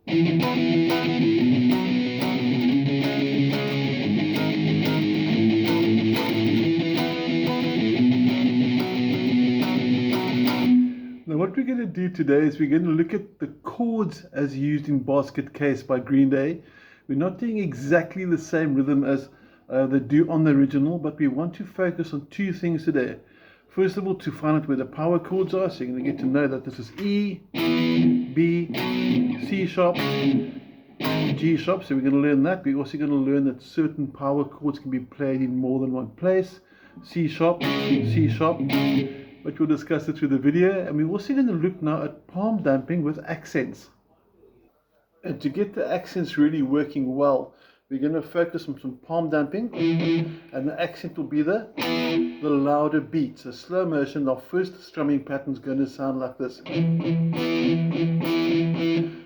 Now what we're going to do today is we're going to look at the chords as used in Basket Case by Green Day. We're not doing exactly the same rhythm as they do on the original, but we want to focus on two things today. First of all, to find out where the power chords are, so you're going to get to know that this is E, B, C sharp, G sharp, so we're going to learn that. We're also going to learn that certain power chords can be played in more than one place. C sharp, but we'll discuss it through the video. And we're also going to look now at palm damping with accents. And to get the accents really working well, we're going to focus on some palm damping, and the accent will be the louder beat. So slow motion, our first strumming pattern is going to sound like this.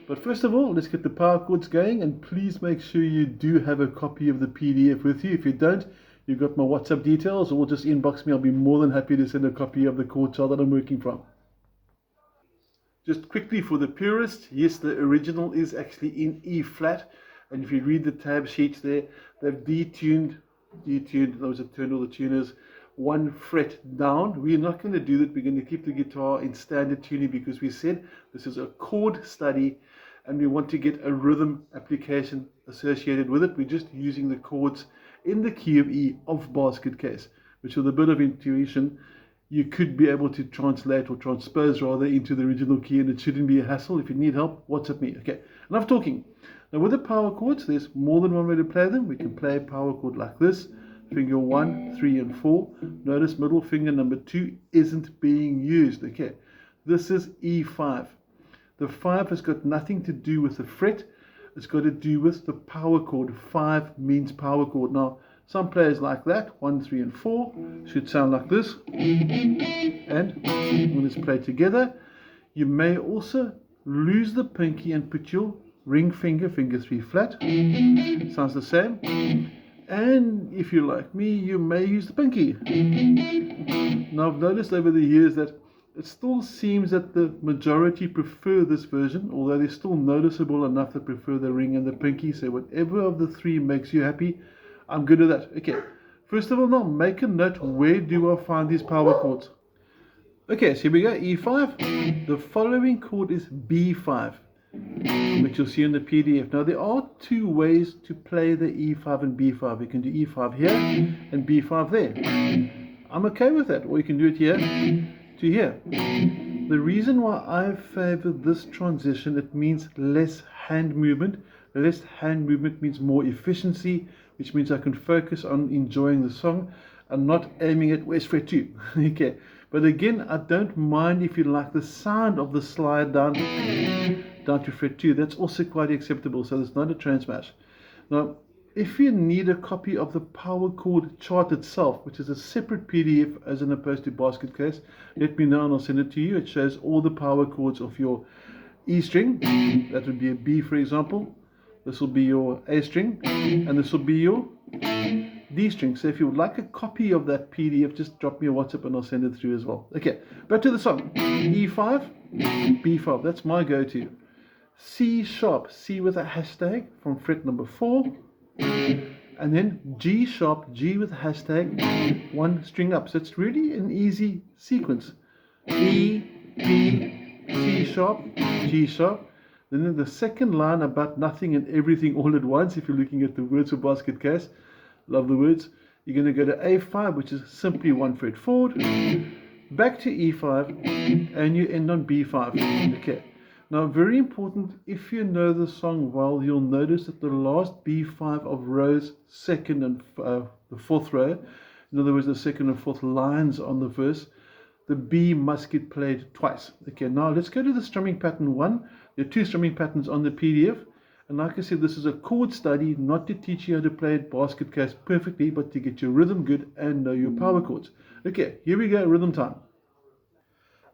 But first of all, let's get the power chords going, and please make sure you do have a copy of the PDF with you. If you don't, you've got my WhatsApp details, or just inbox me. I'll be more than happy to send a copy of the chord chart that I'm working from. Just quickly for the purist, yes, the original is actually in E flat, and if you read the tab sheets there, they've detuned, those have turned all the tuners, 1 fret down. We're not going to do that. We're going to keep the guitar in standard tuning because we said this is a chord study and we want to get a rhythm application associated with it. We're just using the chords in the key of E of Basket Case, which with a bit of intuition you could be able to translate or transpose rather into the original key, and it shouldn't be a hassle. If you need help, WhatsApp me. Okay, enough talking. Now with the power chords, there's more than one way to play them. We can play a power chord like this, finger 1, 3 and 4. Notice middle finger number 2 isn't being used. Okay, this is E5. The 5 has got nothing to do with the fret. It's got to do with the power chord. 5 means power chord. Now some players like that, 1, 3 and 4, should sound like this. And when it's played together, you may also lose the pinky and put your ring finger, finger 3 flat. Sounds the same. And if you're like me, you may use the pinky. Now I've noticed over the years that it still seems that the majority prefer this version, although they're still noticeable enough that prefer the ring and the pinky. So whatever of the three makes you happy, I'm good at that. Okay, first of all now, make a note, where do I find these power chords? Okay, so here we go, E5. The following chord is B5, which you'll see in the PDF. Now there are two ways to play the E5 and B5. You can do E5 here and B5 there. I'm okay with that, or you can do it here to here. The reason why I favor this transition, it means less hand movement. Less hand movement means more efficiency, which means I can focus on enjoying the song and not aiming at where's fret 2. Okay, but again, I don't mind if you like the sound of the slide down to fret 2. That's also quite acceptable, so it's not a train smash. Now, if you need a copy of the power chord chart itself, which is a separate PDF as opposed to Basket Case, let me know and I'll send it to you. It shows all the power chords of your E string. That would be a B, for example. This will be your A string, and this will be your D string. So if you would like a copy of that PDF, just drop me a WhatsApp and I'll send it through as well. Okay, back to the song. E5, B5, that's my go-to. C sharp, C with a hashtag from fret number 4. And then G sharp, G with a hashtag, 1 string up. So it's really an easy sequence. E, B, C sharp, G sharp. Then in the second line, about nothing and everything all at once, if you're looking at the words for Basket Case, love the words, you're going to go to A5, which is simply 1 fret forward, back to E5, and you end on B5. Okay. Now, very important, if you know the song well, you'll notice that the last B5 of rows, second and the fourth row, in other words, the second and fourth lines on the verse, the B must get played twice. Okay, now let's go to the strumming pattern 1. There are 2 strumming patterns on the PDF. And like I said, this is a chord study, not to teach you how to play Basket Case perfectly, but to get your rhythm good and know your power chords. Okay, here we go, rhythm time.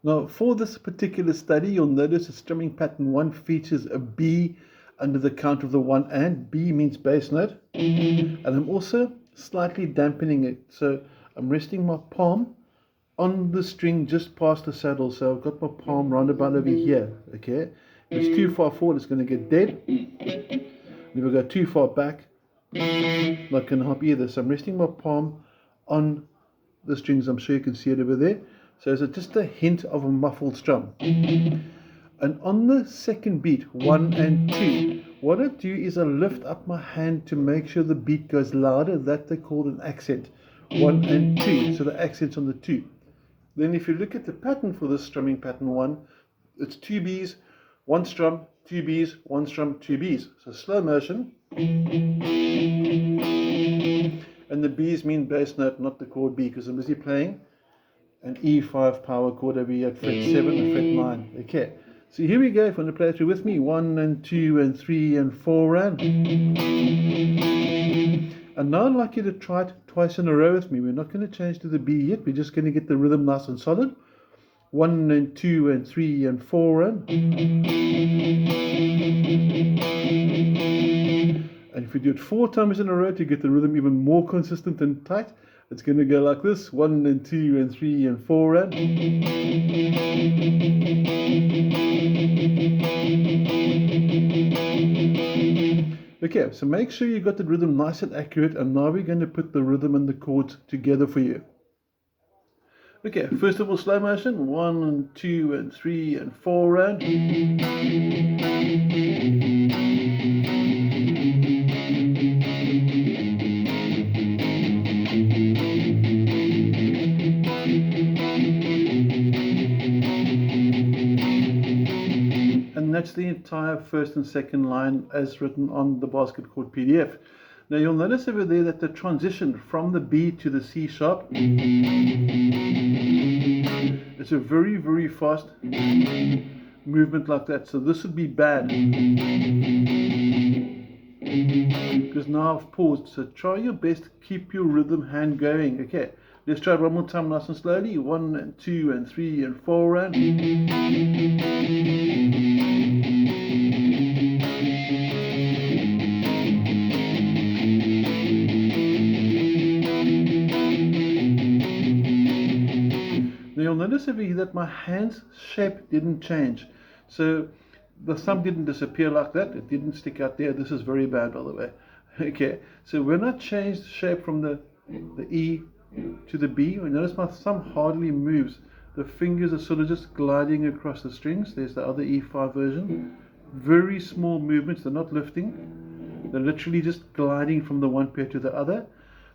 Now, for this particular study, you'll notice that strumming pattern 1 features a B under the count of the 1 and. B means bass note. And I'm also slightly dampening it. So I'm resting my palm on the string just past the saddle. So I've got my palm round about over here. Okay. If it's too far forward, it's going to get dead. And if I go too far back, not going to help either. So I'm resting my palm on the strings. I'm sure you can see it over there. So it's just a hint of a muffled strum. And on the second beat, 1 and 2, what I do is I lift up my hand to make sure the beat goes louder. That they call an accent. 1 and 2, so the accent's on the 2. Then if you look at the pattern for this strumming pattern 1, it's 2 Bs, 1 strum, 2 Bs, 1 strum, 2 Bs. So slow motion. And the Bs mean bass note, not the chord B, because I'm busy playing an E5 power chord over here at fret 7 and fret 9. Okay, so here we go. If you want to play through with me, 1 and 2 and 3 and 4 and. And now I'd like you to try it twice in a row with me. We're not going to change to the B yet. We're just going to get the rhythm nice and solid. 1 and 2 and 3 and 4 and. And if you do it 4 times in a row to get the rhythm even more consistent and tight, it's going to go like this: 1 and 2 and 3 and 4 and. Okay, so make sure you got the rhythm nice and accurate, and now we're going to put the rhythm and the chords together for you. Okay, first of all, slow motion: 1 and 2 and 3 and 4 and. And that's the entire first and second line as written on the basket chord PDF. Now you'll notice over there that the transition from the B to the C sharp, it's a very, very fast movement like that. So this would be bad, because now I've paused. So try your best to keep your rhythm hand going. Okay, let's try it one more time nice and slowly. 1 and 2 and 3 and 4 and. Now you'll notice over here that my hand's shape didn't change. So the thumb didn't disappear like that. It didn't stick out there. This is very bad, by the way. Okay, so when I changed shape from the E to the B, you notice my thumb hardly moves. The fingers are sort of just gliding across the strings. There's the other E5 version. Very small movements. They're not lifting. They're literally just gliding from the one pair to the other.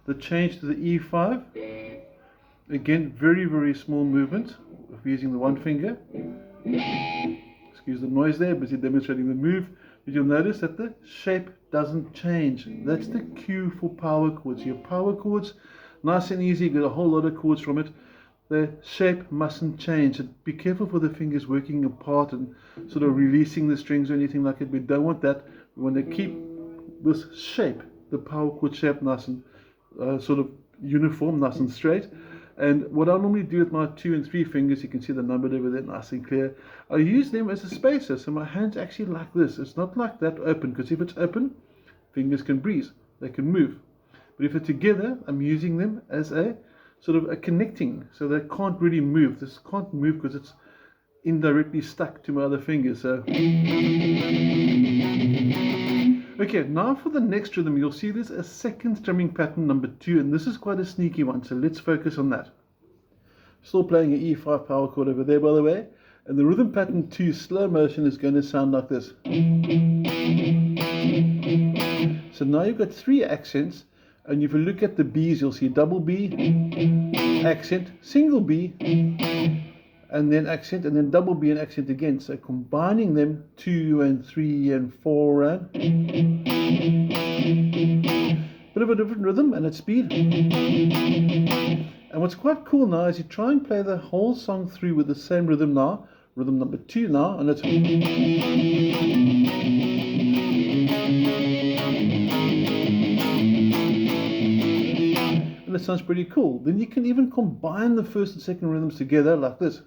The change to the E5, again, very, very small movement of using the one finger. Excuse the noise there, busy demonstrating the move. But you'll notice that the shape doesn't change. That's the cue for power chords. Your power chords, nice and easy, get a whole lot of chords from it. The shape mustn't change. And be careful for the fingers working apart and sort of releasing the strings or anything like it. We don't want that. We want to keep this shape, the power chord shape, nice and sort of uniform, nice and straight. And what I normally do with my 2 and 3 fingers, you can see the number over there nice and clear, I use them as a spacer. So my hand's actually like this. It's not like that open, because if it's open, fingers can breathe, they can move. But if they're together, I'm using them as a sort of a connecting, so they can't really move. This can't move because it's indirectly stuck to my other fingers. So okay, now for the next rhythm, you'll see there's a second strumming pattern, number 2, and this is quite a sneaky one, so let's focus on that. Still playing an E5 power chord over there, by the way, and the rhythm pattern 2, slow motion, is going to sound like this. So now you've got 3 accents, and if you look at the B's, you'll see double B, accent, single B, and then accent, and then double B and accent again. So combining them, 2 and 3 and 4 and. Bit of a different rhythm and its speed. And what's quite cool now is you try and play the whole song through with the same rhythm now. Rhythm number 2 now, and it's. And it sounds pretty cool. Then you can even combine the first and second rhythms together like this.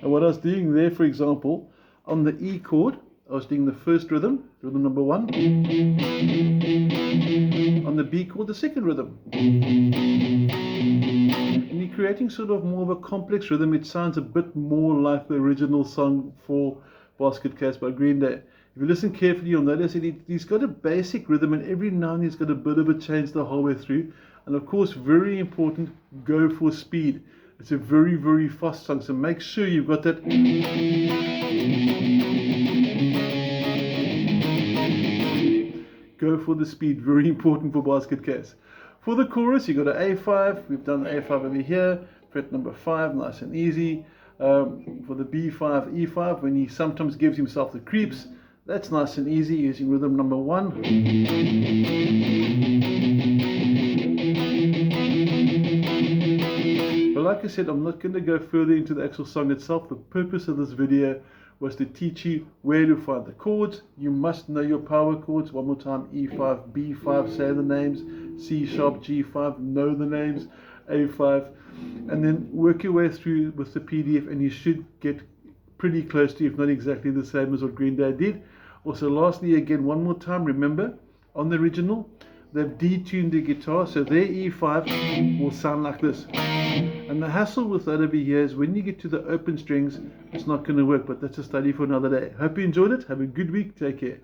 And what I was doing there, for example, on the E chord, I was doing the first rhythm, rhythm number 1. On the B chord, the second rhythm. And you creating sort of more of a complex rhythm. It sounds a bit more like the original song for Basket Case by Green Day. If you listen carefully, you'll notice that he's got a basic rhythm, and every now and then he's got a bit of a change the whole way through. And of course, very important, go for speed. It's a very, very fast song, so make sure you've got that. Go for the speed, very important for Basket Case. For the chorus, you've got an A5. We've done the A5 over here, fret number 5, nice and easy. For the B5, E5, when he sometimes gives himself the creeps, that's nice and easy using rhythm number 1. But like I said, I'm not going to go further into the actual song itself. The purpose of this video was to teach you where to find the chords. You must know your power chords. One more time, E5, B5, say the names, C sharp, G5, know the names, A5, and then work your way through with the PDF, and you should get pretty close to, if not exactly the same as what Green Day did. Also, lastly, again, one more time, remember, on the original, they've detuned the guitar, so their E5 will sound like this. And the hassle with that over here is when you get to the open strings, it's not going to work, but that's a study for another day. Hope you enjoyed it. Have a good week. Take care.